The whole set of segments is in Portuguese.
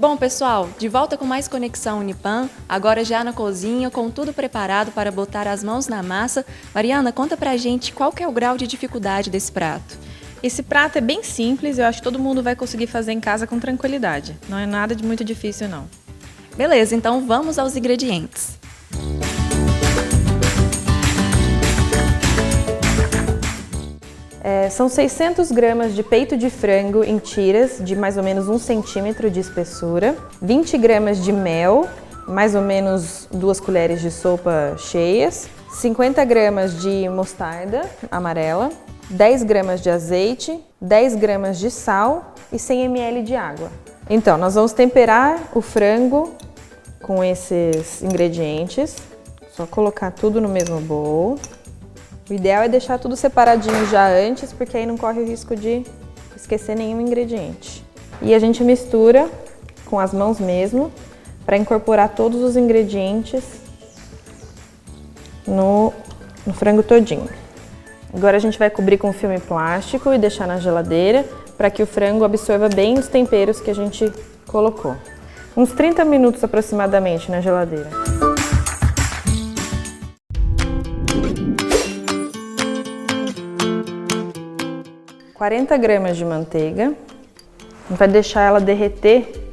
Bom, pessoal, de volta com mais Conexão Unipan, agora já na cozinha, com tudo preparado para botar as mãos na massa. Mariana, conta pra gente qual que é o grau de dificuldade desse prato. Esse prato é bem simples, eu acho que todo mundo vai conseguir fazer em casa com tranquilidade. Não é nada de muito difícil, não. Beleza, então vamos aos ingredientes. São 600 gramas de peito de frango em tiras de mais ou menos 1 centímetro de espessura, 20 gramas de mel, mais ou menos 2 colheres de sopa cheias, 50 gramas de mostarda amarela, 10 gramas de azeite, 10 gramas de sal e 100 ml de água. Então, nós vamos temperar o frango com esses ingredientes, só colocar tudo no mesmo bowl. O ideal é deixar tudo separadinho já antes, porque aí não corre o risco de esquecer nenhum ingrediente. E a gente mistura com as mãos mesmo, para incorporar todos os ingredientes no frango todinho. Agora a gente vai cobrir com filme plástico e deixar na geladeira, para que o frango absorva bem os temperos que a gente colocou. Uns 30 minutos aproximadamente na geladeira. 40 gramas de manteiga, a gente vai deixar ela derreter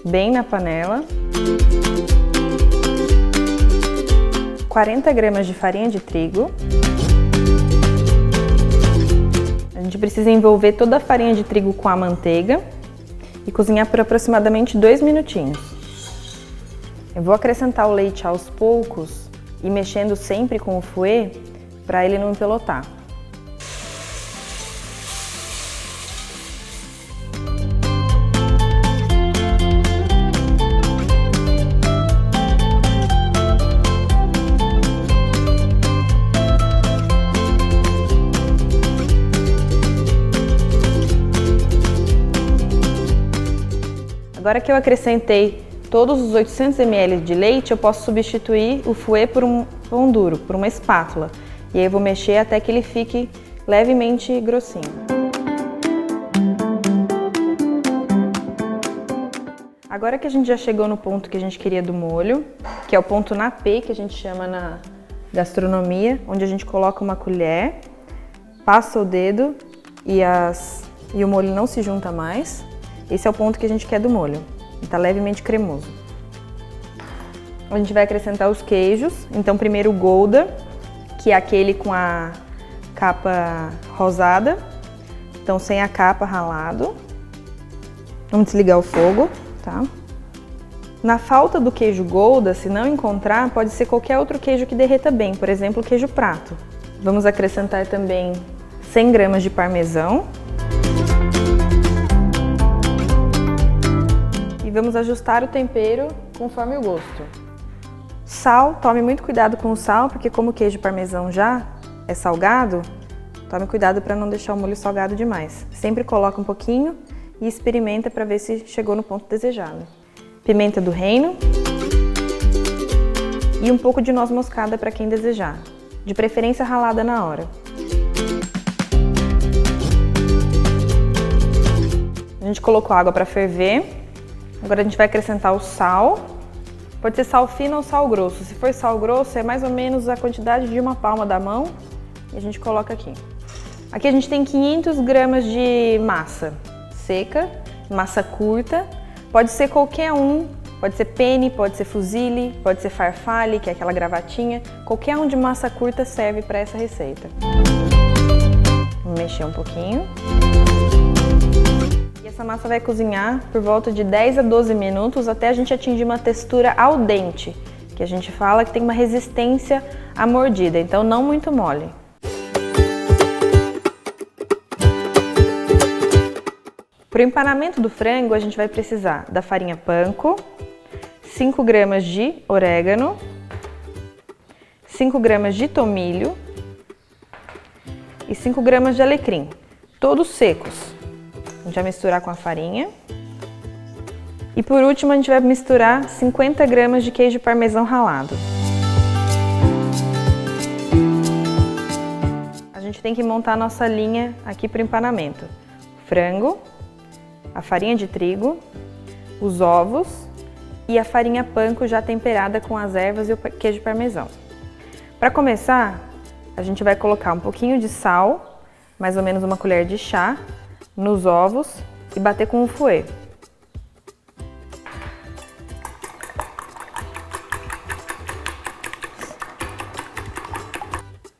bem na panela. 40 gramas de farinha de trigo. A gente precisa envolver toda a farinha de trigo com a manteiga e cozinhar por aproximadamente 2 minutinhos. Eu vou acrescentar o leite aos poucos e mexendo sempre com o fouet para ele não empelotar. Agora que eu acrescentei todos os 800 ml de leite, eu posso substituir o fouet por um pão duro, por uma espátula. E aí eu vou mexer até que ele fique levemente grossinho. Agora que a gente já chegou no ponto que a gente queria do molho, que é o ponto nappé, que a gente chama na gastronomia, onde a gente coloca uma colher, passa o dedo e o molho não se junta mais. Esse é o ponto que a gente quer do molho, está levemente cremoso. A gente vai acrescentar os queijos, então primeiro o Gouda, que é aquele com a capa rosada, então sem a capa, ralado. Vamos desligar o fogo, tá? Na falta do queijo Gouda, se não encontrar, pode ser qualquer outro queijo que derreta bem, por exemplo, o queijo prato. Vamos acrescentar também 100 gramas de parmesão. Vamos ajustar o tempero conforme o gosto. Sal, tome muito cuidado com o sal, porque como o queijo parmesão já é salgado, tome cuidado para não deixar o molho salgado demais. Sempre coloca um pouquinho e experimenta para ver se chegou no ponto desejado. Pimenta do reino e um pouco de noz moscada para quem desejar, de preferência ralada na hora. A gente colocou água para ferver. Agora a gente vai acrescentar o sal, pode ser sal fino ou sal grosso. Se for sal grosso, é mais ou menos a quantidade de uma palma da mão e a gente coloca aqui. Aqui a gente tem 500 gramas de massa seca, massa curta, pode ser qualquer um, pode ser penne, pode ser fusilli, pode ser farfalle, que é aquela gravatinha, qualquer um de massa curta serve para essa receita. Vou mexer um pouquinho. Essa massa vai cozinhar por volta de 10 a 12 minutos até a gente atingir uma textura al dente, que a gente fala que tem uma resistência à mordida, então não muito mole. Para o empanamento do frango, a gente vai precisar da farinha panko, 5 gramas de orégano, 5 gramas de tomilho e 5 gramas de alecrim, todos secos. A gente vai misturar com a farinha. E por último, a gente vai misturar 50 gramas de queijo parmesão ralado. A gente tem que montar a nossa linha aqui para o empanamento. Frango, a farinha de trigo, os ovos e a farinha panko já temperada com as ervas e o queijo parmesão. Para começar, a gente vai colocar um pouquinho de sal, mais ou menos uma colher de chá, nos ovos e bater com o fouet.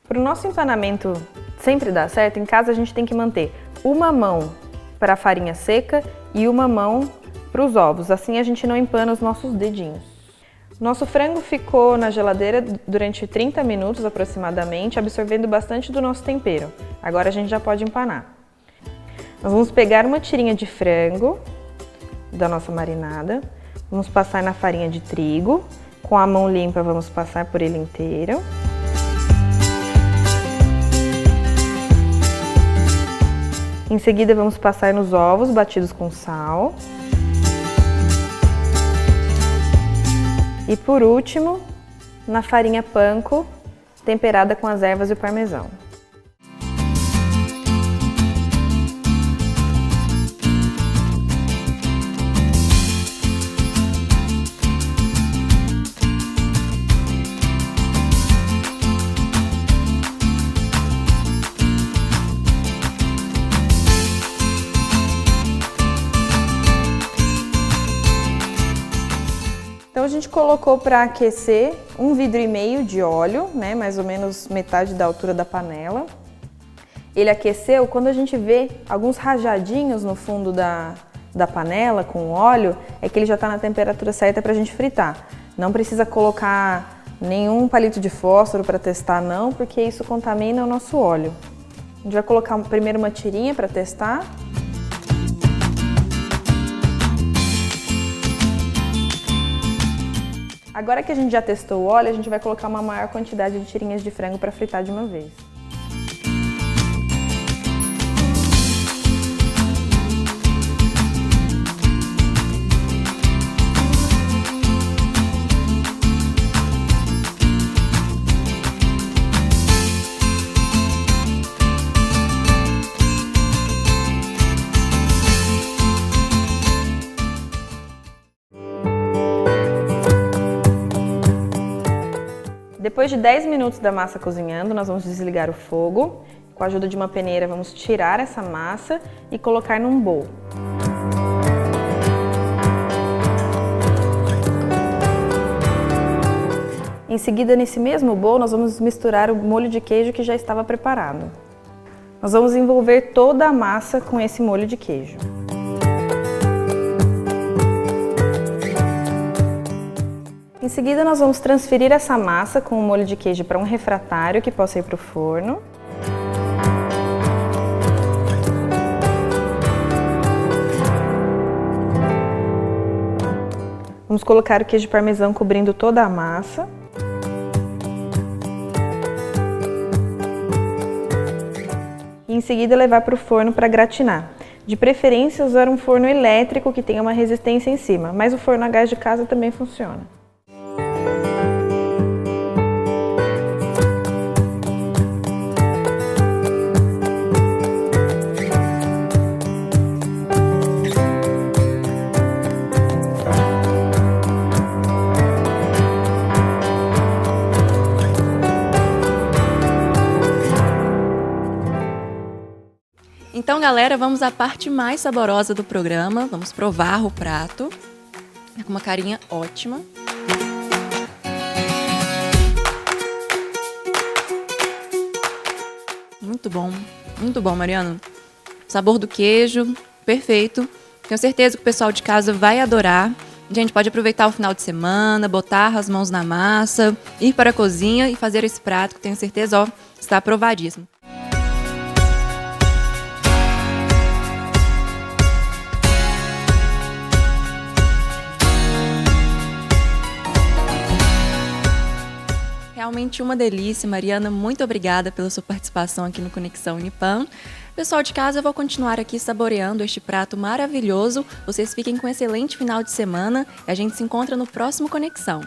Para o nosso empanamento sempre dar certo, em casa a gente tem que manter uma mão para a farinha seca e uma mão para os ovos, assim a gente não empana os nossos dedinhos. Nosso frango ficou na geladeira durante 30 minutos aproximadamente, absorvendo bastante do nosso tempero. Agora a gente já pode empanar. Nós vamos pegar uma tirinha de frango da nossa marinada, vamos passar na farinha de trigo, com a mão limpa vamos passar por ele inteiro. Em seguida vamos passar nos ovos batidos com sal. E por último, na farinha panko, temperada com as ervas e o parmesão. Então a gente colocou para aquecer 1,5 vidro de óleo, né, mais ou menos metade da altura da panela. Ele aqueceu, quando a gente vê alguns rajadinhos no fundo da panela com o óleo, é que ele já está na temperatura certa para a gente fritar. Não precisa colocar nenhum palito de fósforo para testar não, porque isso contamina o nosso óleo. A gente vai colocar primeiro uma tirinha para testar. Agora que a gente já testou o óleo, a gente vai colocar uma maior quantidade de tirinhas de frango para fritar de uma vez. Depois de 10 minutos da massa cozinhando, nós vamos desligar o fogo. Com a ajuda de uma peneira, vamos tirar essa massa e colocar num bowl. Em seguida, nesse mesmo bowl, nós vamos misturar o molho de queijo que já estava preparado. Nós vamos envolver toda a massa com esse molho de queijo. Em seguida, nós vamos transferir essa massa com o molho de queijo para um refratário que possa ir para o forno. Vamos colocar o queijo parmesão cobrindo toda a massa. E em seguida levar para o forno para gratinar. De preferência, usar um forno elétrico que tenha uma resistência em cima, mas o forno a gás de casa também funciona. Então, galera, vamos à parte mais saborosa do programa. Vamos provar o prato. Tá com uma carinha ótima. Muito bom, Mariana. Sabor do queijo, perfeito. Tenho certeza que o pessoal de casa vai adorar. Gente, pode aproveitar o final de semana, botar as mãos na massa, ir para a cozinha e fazer esse prato que tenho certeza, ó, está aprovadíssimo. Realmente uma delícia, Mariana, muito obrigada pela sua participação aqui no Conexão Unipan. Pessoal de casa, eu vou continuar aqui saboreando este prato maravilhoso. Vocês fiquem com um excelente final de semana e a gente se encontra no próximo Conexão.